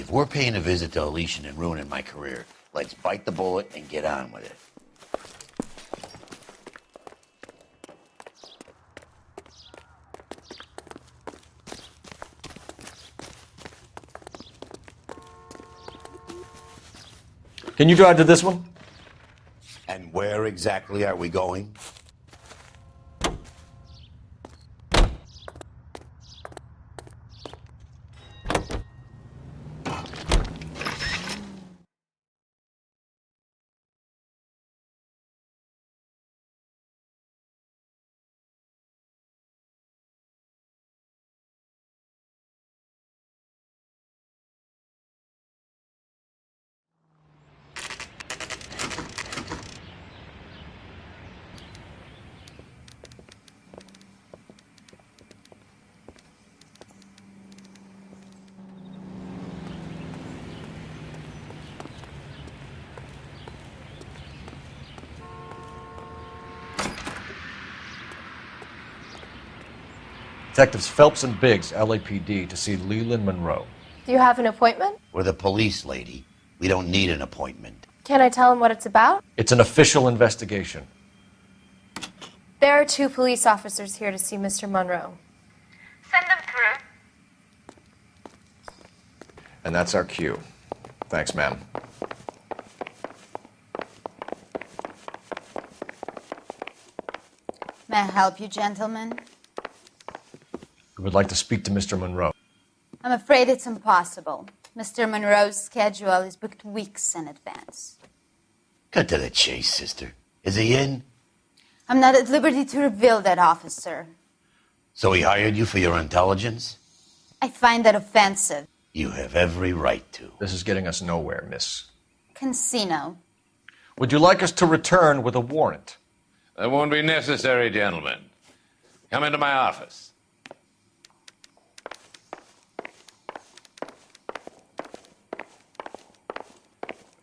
If we're paying a visit to Elysian and ruining my career, let's bite the bullet and get on with it. Can you drive to this one? And where exactly are we going? Detectives Phelps and Biggs, LAPD, to see Leland Monroe. Do you have an appointment? We're the police, lady. We don't need an appointment. Can I tell him what it's about? It's an official investigation. There are 2 police officers here to see Mr. Monroe. Send them through. And that's our cue. Thanks, ma'am. May I help you, gentlemen? We would like to speak to Mr. Monroe. I'm afraid it's impossible. Mr. Monroe's schedule is booked weeks in advance. Cut to the chase, sister. Is he in? I'm not at liberty to reveal that, officer. So he hired you for your intelligence? I find that offensive. You have every right to. This is getting us nowhere, miss. Casino. Would you like us to return with a warrant? That won't be necessary, gentlemen. Come into my office.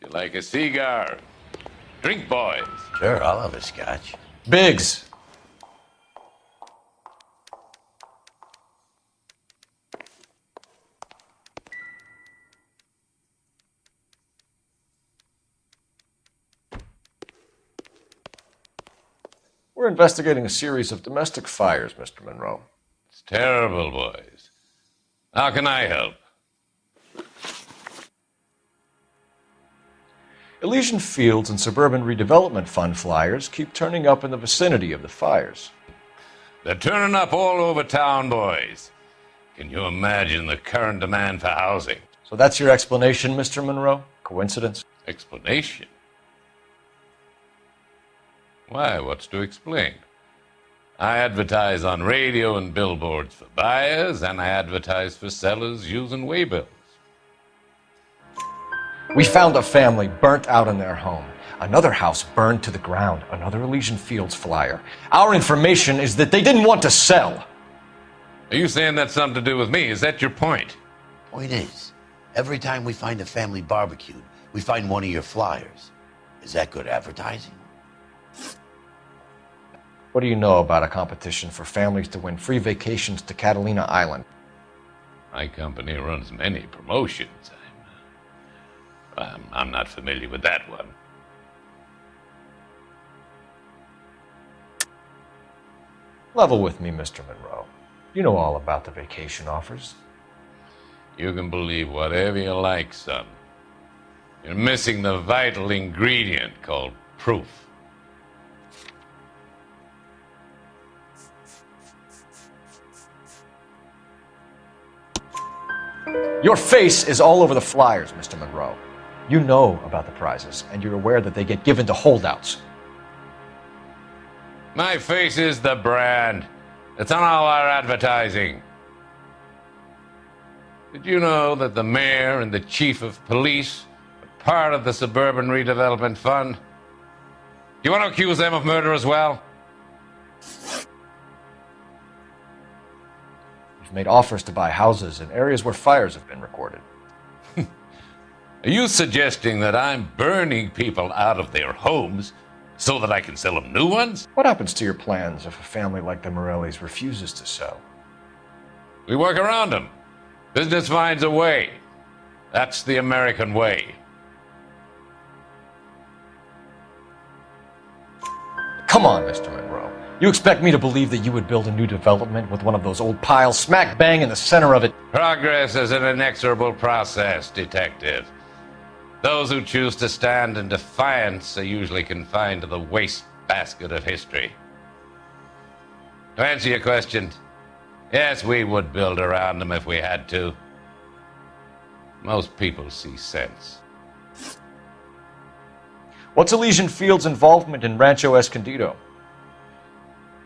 Would you like a cigar? Drink, boys. Sure, I'll have a scotch. Biggs! We're investigating a series of domestic fires, Mr. Monroe. It's terrible, boys. How can I help? Elysian Fields and Suburban Redevelopment Fund flyers keep turning up in the vicinity of the fires. They're turning up all over town, boys. Can you imagine the current demand for housing? So that's your explanation, Mr. Monroe? Coincidence? Explanation? Why, what's to explain? I advertise on radio and billboards for buyers, and I advertise for sellers using waybills. We found a family burnt out in their home. Another house burned to the ground. Another Elysian Fields flyer. Our information is that they didn't want to sell. Are you saying that's something to do with me? Is that your point? Point is, every time we find a family barbecued, we find one of your flyers. Is that good advertising? What do you know about a competition for families to win free vacations to Catalina Island? My company runs many promotions. I'm not familiar with that one. Level with me, Mr. Monroe. You know all about the vacation offers. You can believe whatever you like, son. You're missing the vital ingredient called proof. Your face is all over the flyers, Mr. Monroe. You know about the prizes, and you're aware that they get given to holdouts. My face is the brand. It's on all our advertising. Did you know that the mayor and the chief of police are part of the Suburban Redevelopment Fund? Do you want to accuse them of murder as well? You've made offers to buy houses in areas where fires have been recorded. Are you suggesting that I'm burning people out of their homes so that I can sell them new ones? What happens to your plans if a family like the Morellis refuses to sell? We work around them. Business finds a way. That's the American way. Come on, Mr. Monroe. You expect me to believe that you would build a new development with one of those old piles smack bang in the center of it? Progress is an inexorable process, Detective. Those who choose to stand in defiance are usually confined to the wastebasket of history. To answer your question, yes, we would build around them if we had to. Most people see sense. What's Elysian Field's involvement in Rancho Escondido?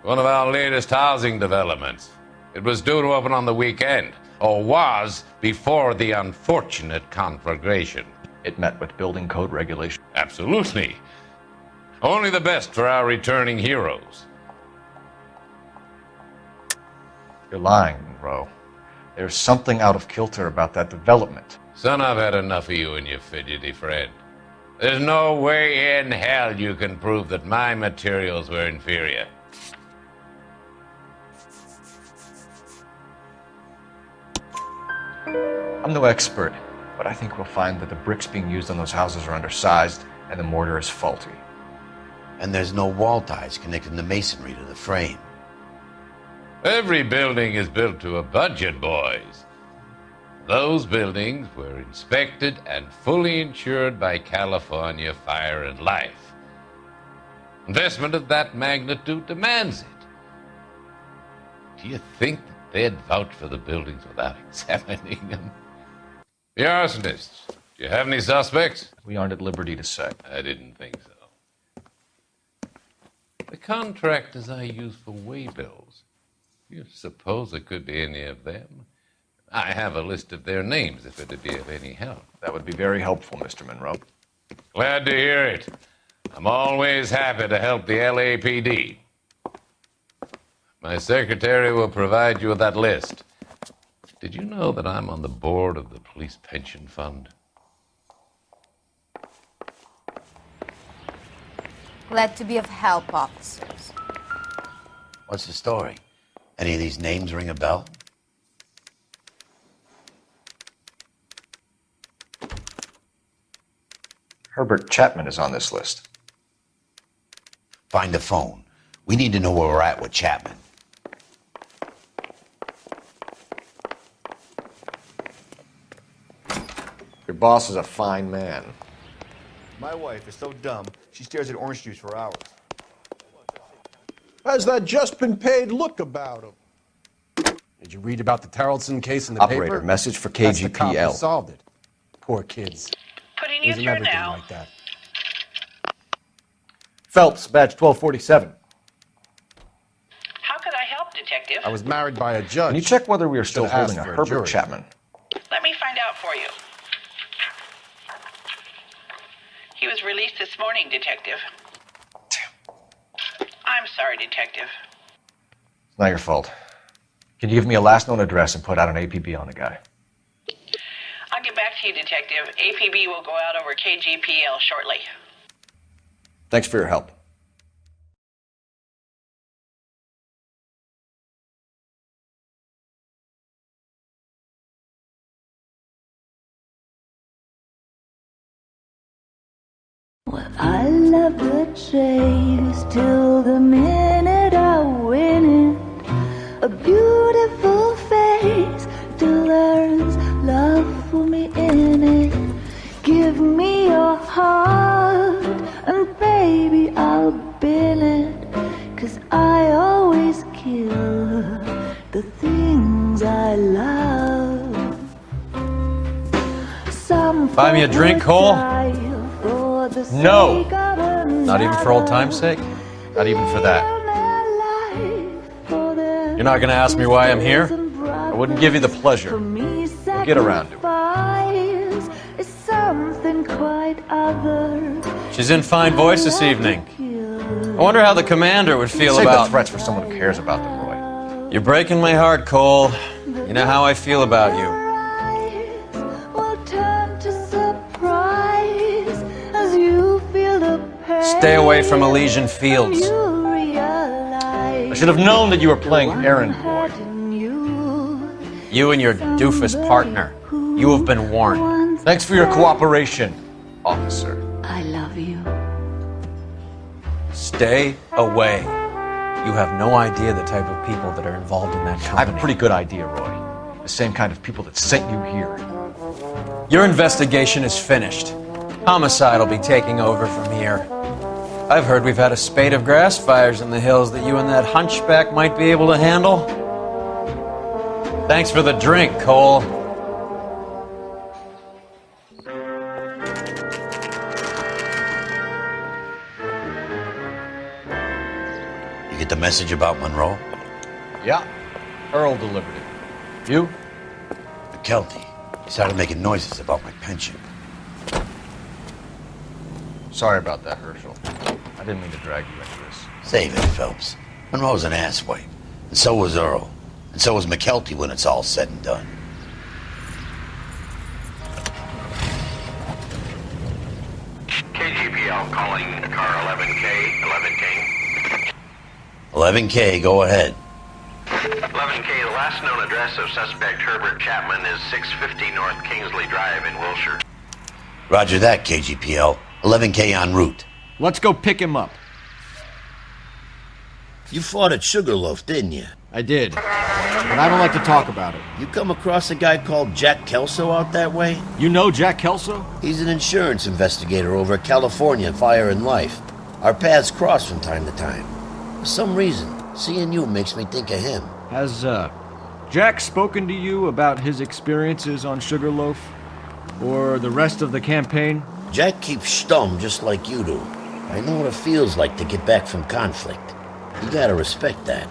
One of our latest housing developments. It was due to open on the weekend, or was before the unfortunate conflagration. It met with building code regulations. Absolutely. Only the best for our returning heroes. You're lying, Monroe. There's something out of kilter about that development. Son, I've had enough of you and your fidgety friend. There's no way in hell you can prove that my materials were inferior. I'm no expert, but I think we'll find that the bricks being used on those houses are undersized and the mortar is faulty. And there's no wall ties connecting the masonry to the frame. Every building is built to a budget, boys. Those buildings were inspected and fully insured by California Fire and Life. Investment of that magnitude demands it. Do you think that they'd vouch for the buildings without examining them? The arsonists, do you have any suspects? We aren't at liberty to say. I didn't think so. The contractors I use for waybills, you suppose it could be any of them? I have a list of their names if it'd be of any help. That would be very helpful, Mr. Monroe. Glad to hear it. I'm always happy to help the LAPD. My secretary will provide you with that list. Did you know that I'm on the board of the police pension fund? Glad to be of help, officers. What's the story? Any of these names ring a bell? Herbert Chapman is on this list. Find a phone. We need to know where we're at with Chapman. Your boss is a fine man. My wife is so dumb, she stares at orange juice for hours. How's that just been paid look about him? Did you read about the Tarleton case in the Operator, paper? message for That's the cop who KGPL. solved it. Poor kids. Putting you Losing through everything now. like that. Phelps, badge 1247. How could I help, Detective? I was married by a judge. Can you check whether we are still Still asked holding a for a Herbert jury. Chapman? Let me find out for you. He was released this morning, Detective. I'm sorry, Detective. It's not your fault. Can you give me a last known address and put out an APB on the guy? I'll get back to you, Detective. APB will go out over KGPL shortly. Thanks for your help. Well, I love the chase till the minute I win it. A beautiful face till there's love for me in it. Give me your heart and baby I'll bill it. 'Cause I always kill the things I love. Some Buy me a drink, would Cole? die for the No. sake of Not even for old time's sake? Not even for that. You're not going to ask me why I'm here? I wouldn't give you the pleasure. We'll get around to it. Is something quite other. She's in fine voice this evening. I wonder how the commander would feel Save the about... threats for someone who cares about them, Roy. You're breaking my heart, Cole. You know how I feel about you. Will turn to surprise as you feel the pain. Stay away from Elysian Fields. You realize I should have known that you were playing errand boy. You and your doofus partner. You have been warned. once Thanks for your cooperation, officer. I love you. Stay away. You have no idea the type of people that are involved in that company. I have a pretty good idea, Roy. The same kind of people that sent you here. Your investigation is finished. Homicide will be taking over from here. I've heard we've had a spate of grass fires in the hills that you and that hunchback might be able to handle. Thanks for the drink, Cole. You get the message about Monroe? Yeah, Earl delivered it. You? McKelty. He started making noises about my pension. Sorry about that, Herschel. I didn't mean to drag you into this. Save it, Phelps. Monroe's an asswipe. And so was Earl. And so was McKelty when it's all said and done. KGPL calling car 11K, 11K. 11K, go ahead. 11K, the last known address of suspect Herbert Chapman is 650 North Kingsley Drive in Wilshire. Roger that, KGPL. 11K en route. Let's go pick him up. You fought at Sugarloaf, didn't you? I did. But I don't like to talk about it. You come across a guy called Jack Kelso out that way? You know Jack Kelso? He's an insurance investigator over at California Fire and Life. Our paths cross from time to time. For some reason, seeing you makes me think of him. Has, Jack spoken to you about his experiences on Sugarloaf? Or the rest of the campaign? Jack keeps stum just like you do. I know what it feels like to get back from conflict. You gotta respect that.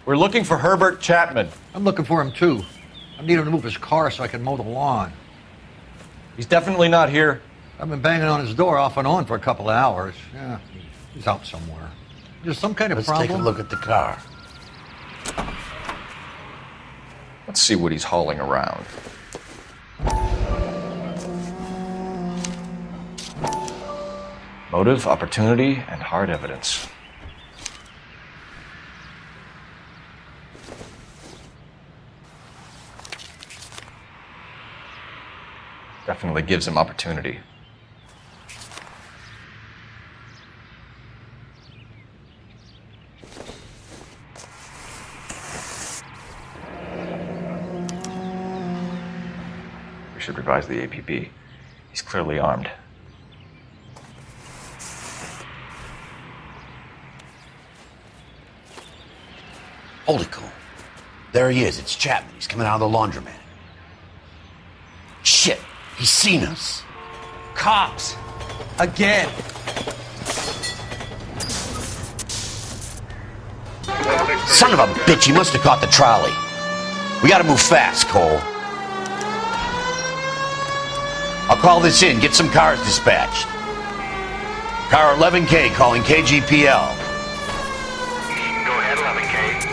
We're looking for Herbert Chapman. I'm looking for him too. I need him to move his car so I can mow the lawn. He's definitely not here. I've been banging on his door off and on for a couple of hours. Yeah, he's out somewhere. There's some kind of Let's problem. take a look at the car. Let's see what he's hauling around. Motive, opportunity, and hard evidence. Definitely gives him opportunity. We should revise the APB. He's clearly armed. Hold it, Cole. There he is. It's Chapman. He's coming out of the laundromat. Shit! He's seen us. Cops! Again! Son of a bitch, he must have caught the trolley. We gotta move fast, Cole. I'll call this in, get some cars dispatched. Car 11K calling KGPL. Go ahead, 11K.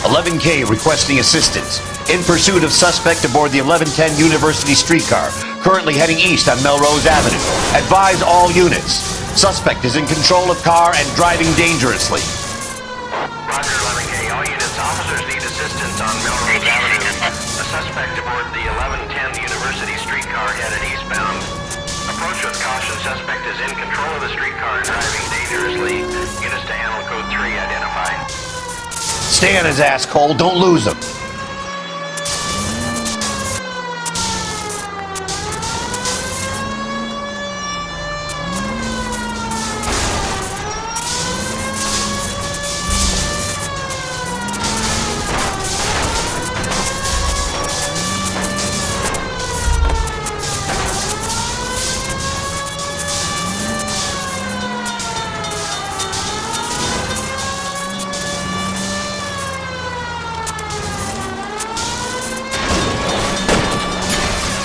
11K requesting assistance. In pursuit of suspect aboard the 1110 University streetcar, currently heading east on Melrose Avenue. Advise all units. Suspect is in control of car and driving dangerously. Roger, 11K. All units, officers need assistance on Melrose Avenue. A suspect aboard the 1110 University streetcar headed eastbound. Approach with caution. Suspect is in control of the streetcar and driving dangerously. Units to handle code 3 identified. Stay on his ass, Cole. Don't lose him.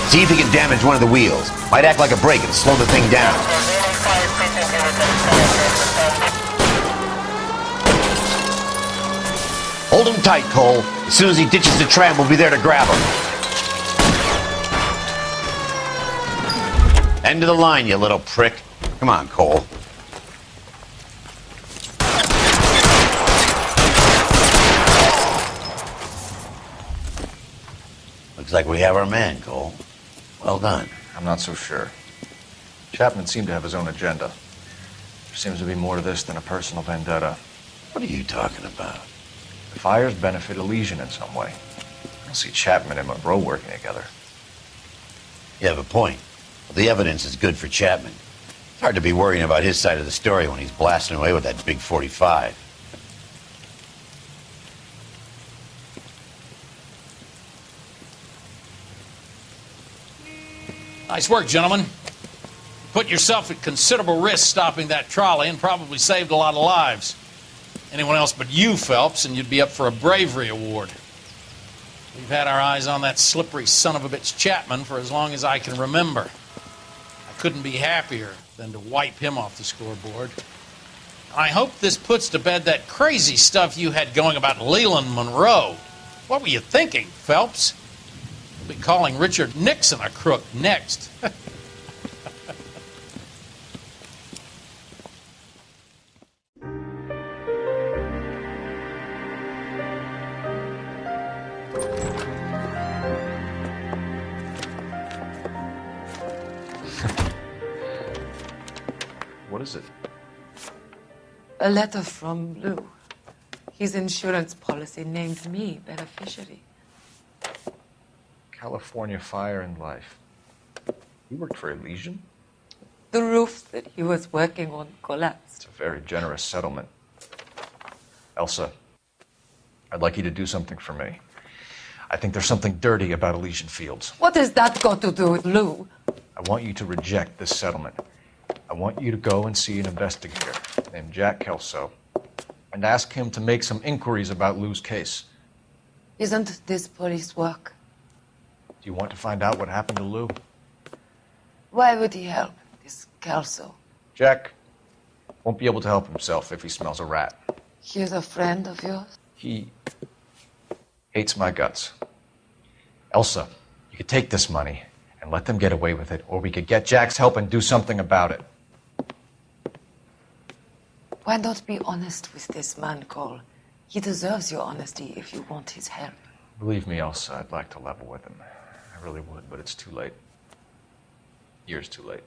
See if he can damage one of the wheels. Might act like a brake and slow the thing down. Hold him tight, Cole. As soon as he ditches the tram, we'll be there to grab him. End of the line, you little prick. Come on, Cole. Looks like we have our man, Cole. Well done. I'm not so sure. Chapman seemed to have his own agenda. There seems to be more to this than a personal vendetta. What are you talking about? The fires benefit Elysian in some way. I don't see Chapman and Monroe working together. You have a point. Well, the evidence is good for Chapman. It's hard to be worrying about his side of the story when he's blasting away with that big 45. Nice work, gentlemen. Put yourself at considerable risk stopping that trolley and probably saved a lot of lives. Anyone else but you, Phelps, and you'd be up for a bravery award. We've had our eyes on that slippery son of a bitch Chapman for as long as I can remember. I couldn't be happier than to wipe him off the scoreboard. I hope this puts to bed that crazy stuff you had going about Leland Monroe. What were you thinking, Phelps? We'll be calling Richard Nixon a crook next. What is it? A letter from Lou. His insurance policy named me beneficiary. California Fire and Life. You worked for Elysian? The roof that he was working on collapsed. It's a very generous settlement. Elsa, I'd like you to do something for me. I think there's something dirty about Elysian Fields. What has that got to do with Lou? I want you to reject this settlement. I want you to go and see an investigator named Jack Kelso and ask him to make some inquiries about Lou's case. Isn't this police work? Do you want to find out what happened to Lou? Why would he help, this Kelso? Jack won't be able to help himself if he smells a rat. He's a friend of yours? He hates my guts. Elsa, you could take this money and let them get away with it, or we could get Jack's help and do something about it. Why not be honest with this man, Cole? He deserves your honesty if you want his help. Believe me, Elsa, I'd like to level with him. I really would, but it's too late. Years too late.